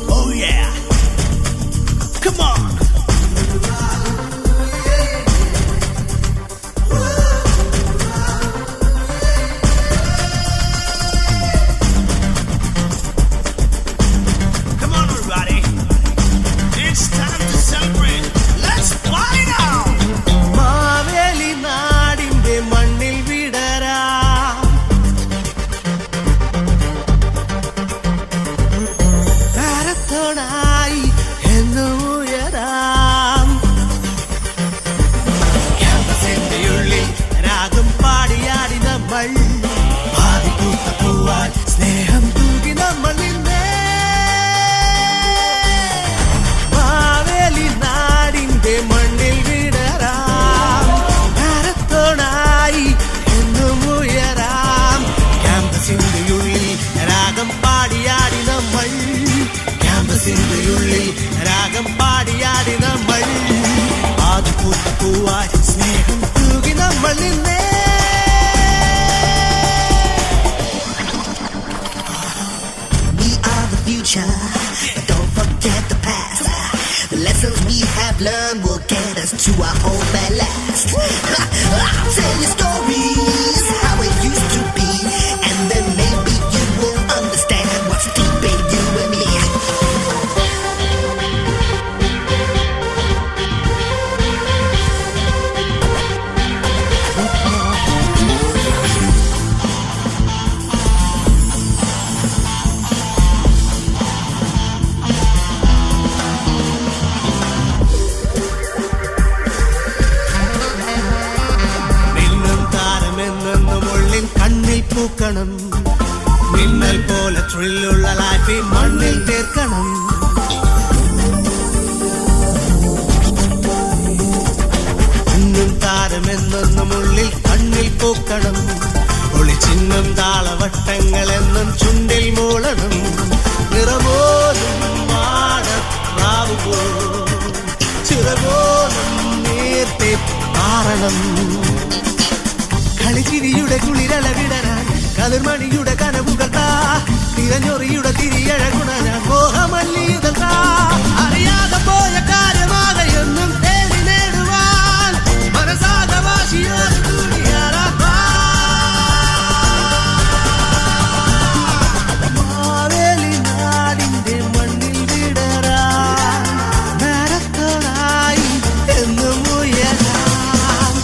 Oh yeah, come on. Come on everybody, it's time to celebrate. Let's party now. Maveli നാടിന്റെ മണ്ണിൽ വിടരാ താരത്തോടായി എന്നുയരാം ക്യാമ്പസിന്റെ ഉള്ളിൽ രാഗം പാടിയാടി നമ്മൾ ആദിപൂത്ത പൂവാൻ സ്നേഹം തൂകി നമ്മൾ നിന്നേ മാവേലി നാടിന്റെ മണ്ണിൽ വിടരാം താരത്തോടായി എന്നും ഉയരാം ക്യാമ്പസിന്റെ ഉള്ളിൽ രാഗം പാടിയാടി നമ്മൾ ക്യാമ്പസിന്റെ ഉള്ളിൽ രാഗം പാടിയാടി നമ്മൾ ആദിപൂത്ത പൂവാൻ സ്നേഹം തൂകി നമ്മൾ നിന്നേ We are the future, but don't forget the past. The lessons we have learned will get us to our home at last. I'll tell you stories, how it used to be, and then maybe you will understand what's deep in you and me. മിന്നും താരമെന്നെന്നും ഉള്ളിൽ കണ്ണിൽ പൂക്കണം മിന്നൽ പോലെ ത്രില്ലുള്ള ലൈഫിൽ മണ്ണിൽ തീർക്കണം മിന്നും താരമെന്നെന്നും ഉള്ളിൽ കണ്ണിൽ പൂക്കണം ഒളിച്ചിന്നും താളവട്ടങ്ങൾ എന്നും ചുണ്ടിൽ മൂളണം നിറപോലും മാടപ്രാവുപോ ചിറപോലും നേർത്തെ പാറണം കളിച്ചിരിയുടെ കുളിരല വിടരാൻ കതിർമണിയുടെ കനവുകൾ താ തിരഞ്ഞൊറിയുടെ തിരിയഴകുണരാൻ മോഹമല്ലിയുകൾ താ അറിയാതെ പോയ കാര്യമാക എന്നും തേടി നേടുവാൻ മനസാകവാശിയോട് കൂടിയാടാ മാവേലി നാടിന്റെ മണ്ണിൽ വിടരാൻ നേരത്തോടായി എന്നും ഉയരാം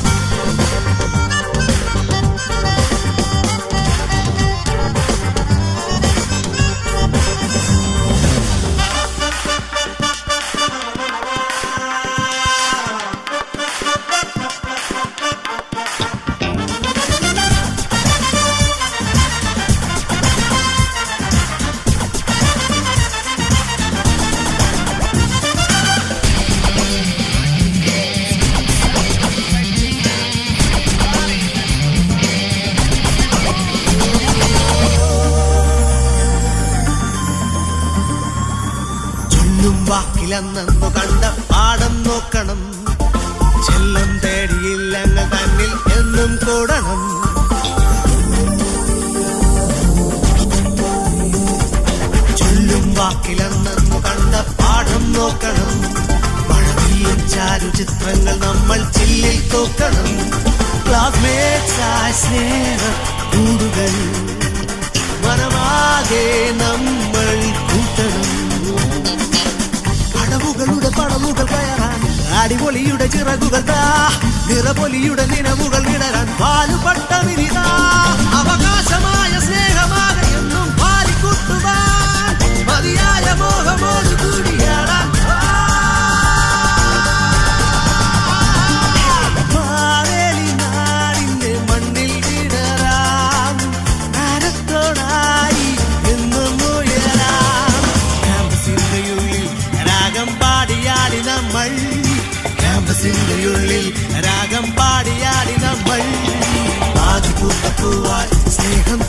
ചൊല്ലും വാക്കിലെന്നു കണ്ട പാഠം നോക്കണം ചെല്ലം തേടിയില്ലങ്ങ് തന്നിൽ എന്നും കൂടണം ചൊല്ലും വാക്കിലെന്നു കണ്ട പാഠം നോക്കണം മഴവില്ലും ചാരുചിത്രങ്ങൾ നമ്മൾ ചില്ലിൽ തോക്കണം ക്ലാസ്മേറ്റ്സായി സ്നേഹ കൂടുകൾ മനമാകെ നമ്മൾ കൂട്ടണം പടവുകളുടെ പടവുകൾ കയറാൻ അടിപൊളിയുടെ ചിറകുകൾ താ നിറപൊലിയുടെ നിലവുകൾ വിടരാൻ പാലുപട്ട വിനിതാ അവകാശമായ സ്നേഹമാകെ എന്നും പാലിക്കുട്ടുവാൻ മതിയായ മോഹമോട് കൂടിയാടാൻ മാവേലി നാടിന്റെ മണ്ണിൽ വിടരാം താരത്തോടായി എന്നും ഉയരാം ക്യാമ്പസിന്റെ ഉള്ളിൽ രാഗം പാടിയാടി നമ്മൾ ക്യാമ്പസിന്റെ ഉള്ളിൽ രാഗം പാടിയാടി നമ്മൾ ആദിപൂത്ത പൂവാൻ സ്നേഹം